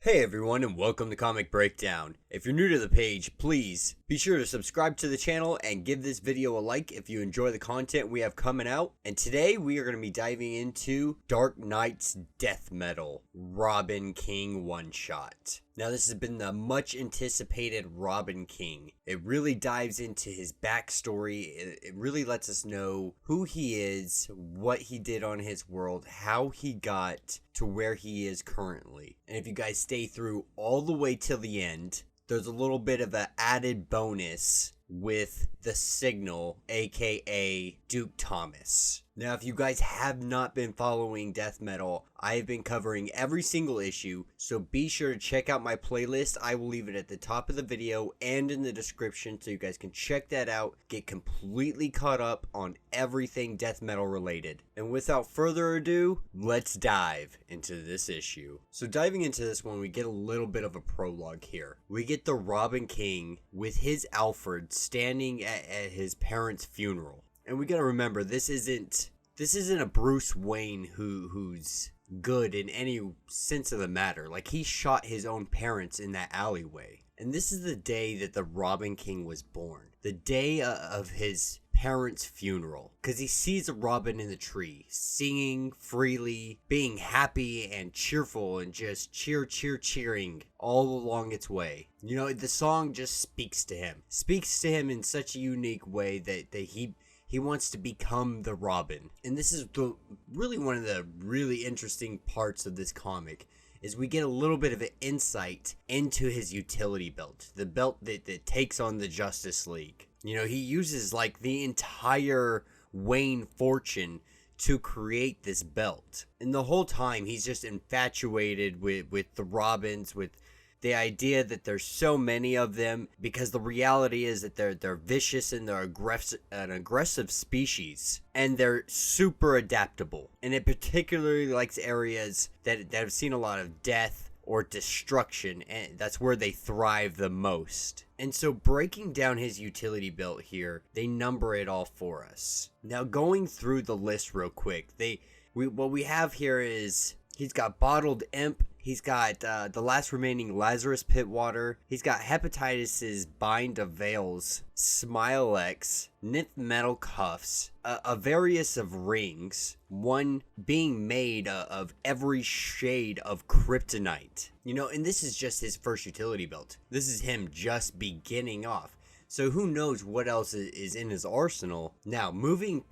Hey everyone, and welcome to Comic Breakdown. If you're new to the page, please be sure to subscribe to the channel and give this video a like if you enjoy the content we have coming out. And today we are going to be diving into Dark Knight's Death Metal Robin King one-shot. Now this has been the much anticipated Robin King. It really dives into his backstory. It really lets us know who he is, what he did on his world, how he got to where he is currently. And if you guys stay through all the way till the end, there's a little bit of an added bonus with the Signal, aka Duke Thomas. Now, if you guys have not been following Death Metal, I have been covering every single issue, so be sure to check out my playlist. I will leave it at the top of the video and in the description so you guys can check that out, get completely caught up on everything Death Metal related. And without further ado, let's dive into this issue. So diving into this one, we get a little bit of a prologue here. We get the Robin King with his Alfred standing at his parents' funeral. And we gotta remember, this isn't a Bruce Wayne who's good in any sense of the matter. Like, he shot his own parents in that alleyway. And this is the day that the Robin King was born. The day of his parents' funeral. Because he sees a robin in the tree, singing freely, being happy and cheerful, and just cheering all along its way. You know, the song just speaks to him. Speaks to him in such a unique way that he wants to become the Robin. And this is really one of the really interesting parts of this comic, is we get a little bit of an insight into his utility belt. The belt that takes on the Justice League. You know, he uses like the entire Wayne fortune to create this belt. And the whole time he's just infatuated with the Robins, with the idea that there's so many of them, because the reality is that they're vicious and they're an aggressive species, and they're super adaptable. And it particularly likes areas that have seen a lot of death or destruction, and that's where they thrive the most. And so breaking down his utility belt here, they number it all for us. Now going through the list real quick, what we have here is he's got Bottled Imp. He's got the last remaining Lazarus Pitwater. He's got Hepatitis' Bind of Veils, Smilex, Nth Metal Cuffs, a various of rings, one being made of every shade of kryptonite. You know, and this is just his first utility belt. This is him just beginning off. So who knows what else is in his arsenal. Now, moving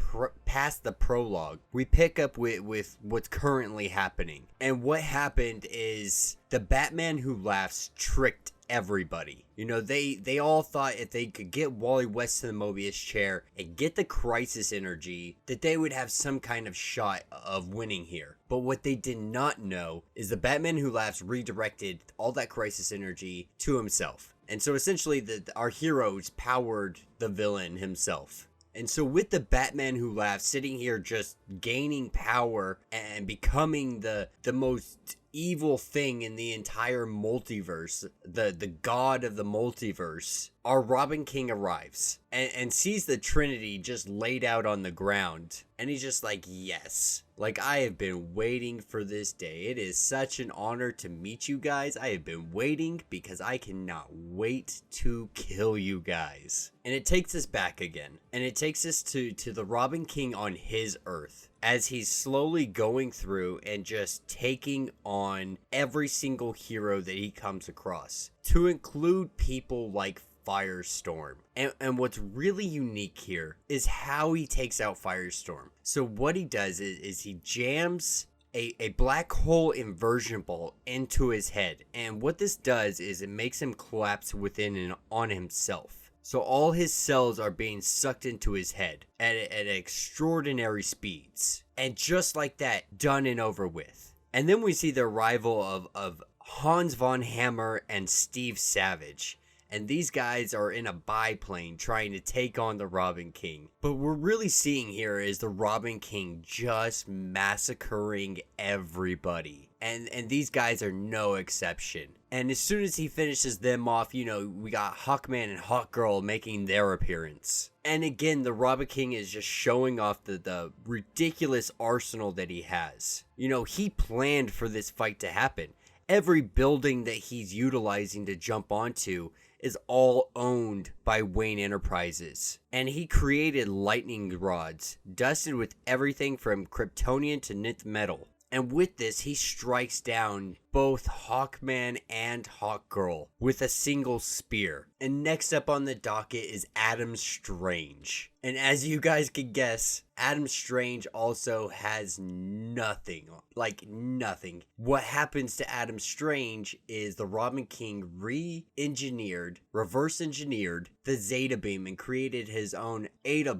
past the prologue, we pick up with what's currently happening. And what happened is the Batman Who Laughs tricked everybody. You know, they all thought if they could get Wally West to the Mobius chair and get the crisis energy, that they would have some kind of shot of winning here. But what they did not know is the Batman Who Laughs redirected all that crisis energy to himself. And so essentially our heroes powered the villain himself. And so with the Batman Who Laughs sitting here just gaining power and becoming the most evil thing in the entire multiverse, the god of the multiverse, our Robin King arrives and sees the Trinity just laid out on the ground. And he's just like, yes, like, I have been waiting for this day. It is such an honor to meet you guys. I have been waiting because I cannot wait to kill you guys. And it takes us back again. And it takes us to the Robin King on his Earth, as he's slowly going through and just taking on every single hero that he comes across, to include people like Firestorm. And what's really unique here is how he takes out Firestorm. So what he does is he jams a black hole inversion ball into his head. And what this does is it makes him collapse within and on himself. So all his cells are being sucked into his head at extraordinary speeds. And just like that, done and over with. And then we see the arrival of Hans von Hammer and Steve Savage. And these guys are in a biplane trying to take on the Robin King. But what we're really seeing here is the Robin King just massacring everybody. And these guys are no exception. And as soon as he finishes them off, you know, we got Hawkman and Hawkgirl making their appearance. And again, the Robin King is just showing off the ridiculous arsenal that he has. You know, he planned for this fight to happen. every building that he's utilizing to jump onto is all owned by Wayne Enterprises. And he created lightning rods, dusted with everything from Kryptonian to nth metal. And with this, he strikes down both Hawkman and Hawkgirl with a single spear. And next up on the docket is Adam Strange. And as you guys can guess, Adam Strange also has nothing. Like nothing. What happens to Adam Strange is the Robin King re-engineered, reverse-engineered the Zeta Beam and created his own Eta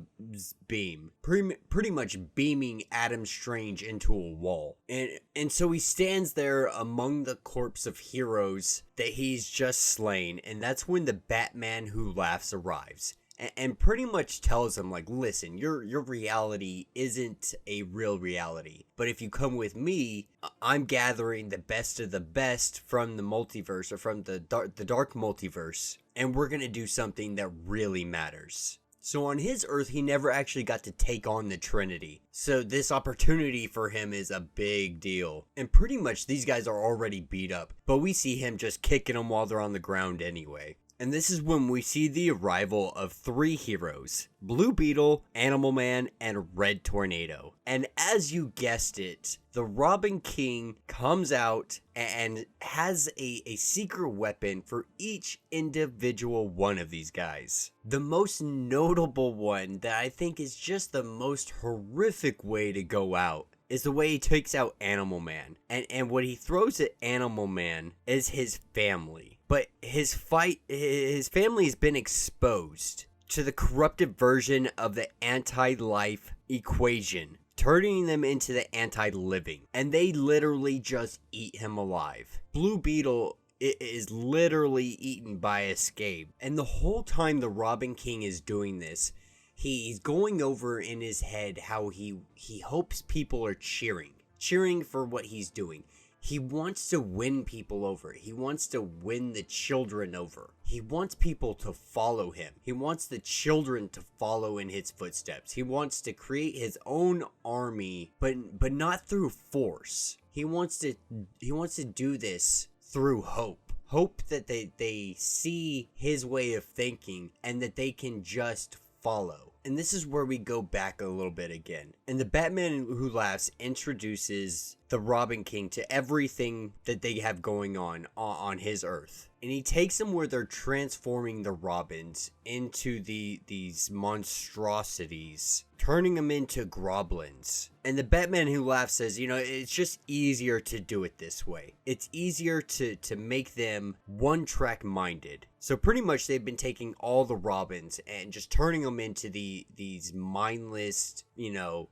Beam. Pretty much beaming Adam Strange into a wall. And so he stands there among the corpse of heroes that he's just slain. And that's when the Batman Who Laughs arrives. And pretty much tells him, like, listen, your reality isn't a real reality. But if you come with me, I'm gathering the best of the best from the multiverse, or from the dark multiverse. And we're going to do something that really matters. So on his Earth, he never actually got to take on the Trinity. So this opportunity for him is a big deal. And pretty much these guys are already beat up. But we see him just kicking them while they're on the ground anyway. And this is when we see the arrival of 3 heroes, Blue Beetle, Animal Man, and Red Tornado. And as you guessed it, the Robin King comes out and has a secret weapon for each individual one of these guys. The most notable one that I think is just the most horrific way to go out is the way he takes out Animal Man. And what he throws at Animal Man is his family. But his family has been exposed to the corrupted version of the anti-life equation, turning them into the anti-living. And they literally just eat him alive. Blue Beetle is literally eaten by Escape. And the whole time the Robin King is doing this, he's going over in his head how he hopes people are cheering for what he's doing. He wants to win people over. He wants to win the children over. He wants people to follow him. He wants the children to follow in his footsteps. He wants to create his own army, but not through force. He wants to do this through hope. Hope that they see his way of thinking and that they can just follow. And this is where we go back a little bit again. And the Batman Who Laughs introduces the Robin King to everything that they have going on his Earth. And he takes them where they're transforming the Robins into these monstrosities, turning them into groblins. And the Batman Who Laughs says, it's just easier to do it this way. It's easier to make them one-track minded. So pretty much they've been taking all the Robins and just turning them into these mindless,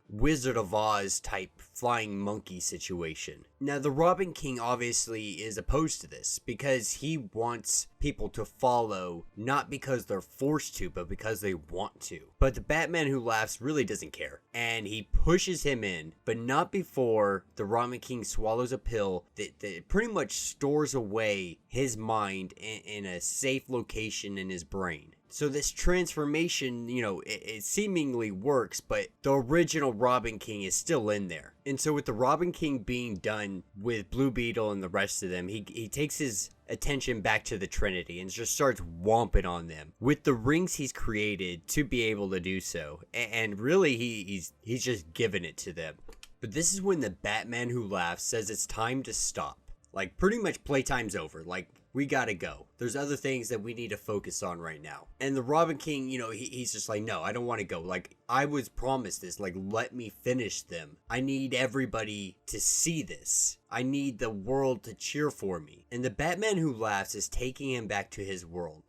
Wizard of Oz type flying monkey situation. Now the Robin King obviously is opposed to this because he wants people to follow, not because they're forced to, but because they want to. But the Batman Who Laughs really doesn't care, and he pushes him in, but not before the Robin King swallows a pill that pretty much stores away his mind in a safe location in his brain. So this transformation, it seemingly works, but the original Robin King is still in there. And so with the Robin King being done with Blue Beetle and the rest of them, he takes his attention back to the Trinity and just starts whomping on them with the rings he's created to be able to do so. And really, he's just giving it to them. But this is when the Batman Who Laughs says it's time to stop. Like, pretty much playtime's over. Like, we gotta go. There's other things that we need to focus on right now. And the Robin King, he's just like, no, I don't want to go. Like, I was promised this. Like, let me finish them. I need everybody to see this. I need the world to cheer for me. And the Batman Who Laughs is taking him back to his world.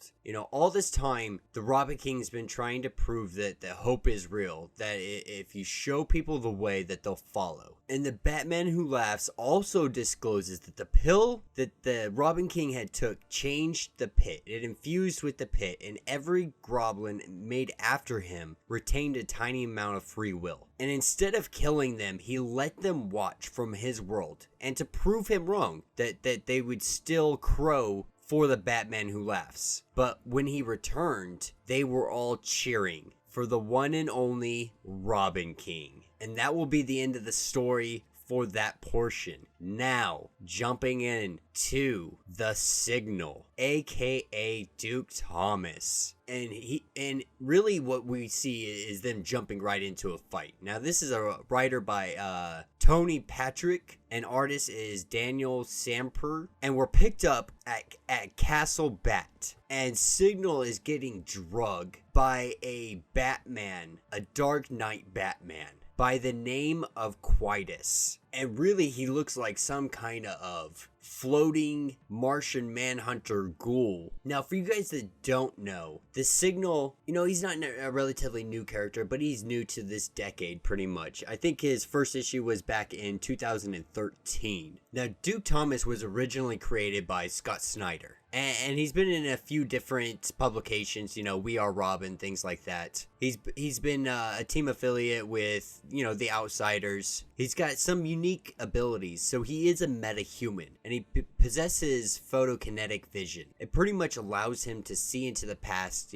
All this time, the Robin King's been trying to prove that hope is real. That if you show people the way, that they'll follow. And the Batman Who Laughs also discloses that the pill that the Robin King had took changed the pit. It infused with the pit, and every groblin made after him retained a tiny amount of free will. And instead of killing them, he let them watch from his world. And to prove him wrong, that they would still crow for the Batman Who Laughs. But when he returned, they were all cheering for the one and only Robin King. And that will be the end of the story for that portion. Now, jumping in to the Signal, aka Duke Thomas. And really what we see is them jumping right into a fight. Now, this is a writer by Tony Patrick, and artist is Daniel Samper, and we're picked up at Castle Bat. And Signal is getting drugged by a Batman, a Dark Knight Batman, by the name of Quietus. And really, he looks like some kind of floating Martian Manhunter ghoul. Now, for you guys that don't know, the Signal, he's not a relatively new character, but he's new to this decade pretty much. I think his first issue was back in 2013. Now, Duke Thomas was originally created by Scott Snyder. And he's been in a few different publications, We Are Robin, things like that. He's been a team affiliate with, The Outsiders. He's got some unique abilities, so he is a metahuman, and he possesses photokinetic vision. It pretty much allows him to see into the past,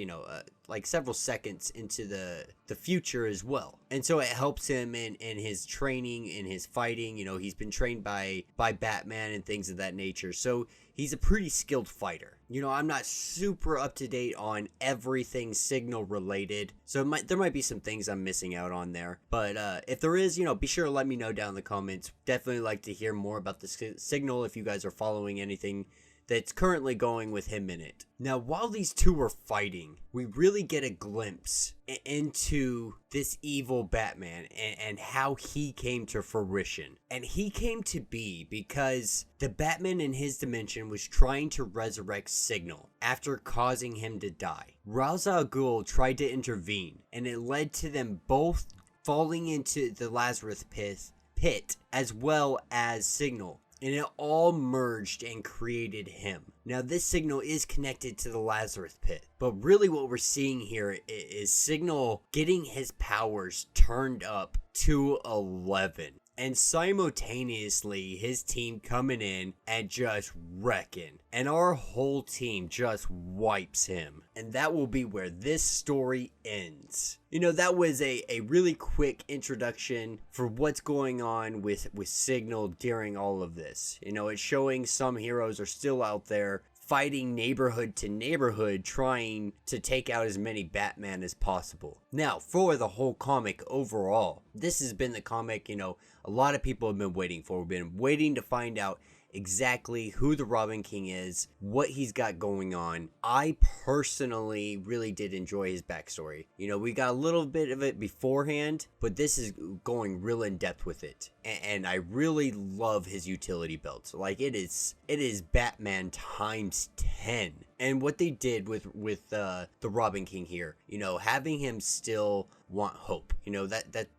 like several seconds into the future as well. And so it helps him in his training, in his fighting. He's been trained by Batman and things of that nature. So he's a pretty skilled fighter. I'm not super up to date on everything Signal related, so there might be some things I'm missing out on there. But if there is, be sure to let me know down in the comments. Definitely like to hear more about the Signal if you guys are following anything that's currently going with him in it. Now, while these two were fighting, we really get a glimpse into this evil Batman and how he came to fruition. And he came to be because the Batman in his dimension was trying to resurrect Signal after causing him to die. Ra's al Ghul tried to intervene, and it led to them both falling into the Lazarus pit as well as Signal. And it all merged and created him. Now, this Signal is connected to the Lazarus pit, but really what we're seeing here is Signal getting his powers turned up to 11. And simultaneously, his team coming in and just wrecking. And our whole team just wipes him. And that will be where this story ends. That was a really quick introduction for what's going on with Signal during all of this. It's showing some heroes are still out there fighting neighborhood to neighborhood, trying to take out as many Batman as possible. Now, for the whole comic overall, this has been the comic, a lot of people have been waiting for. We've been waiting to find out exactly who the Robin King is, what he's got going on. I personally really did enjoy his backstory. We got a little bit of it beforehand, but this is going real in depth with it. And I really love his utility belt. Like, it is Batman times 10. And what they did with the Robin King here, having him still want hope,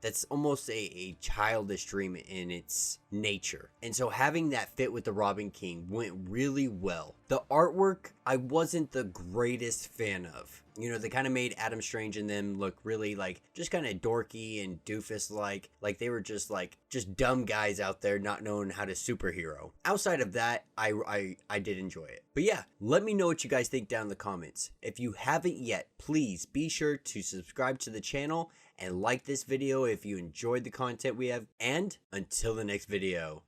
that's almost a childish dream in its nature. And so having that fit with the Robin King went really well. The artwork, I wasn't the greatest fan of. They kind of made Adam Strange and them look really just kind of dorky and doofus like they were just dumb guys out there not knowing how to superhero. Outside of that, I did enjoy it. But yeah, let me know what you guys think down in the comments. If you haven't yet, please be sure to subscribe to the channel and like this video if you enjoyed the content we have. And until the next video.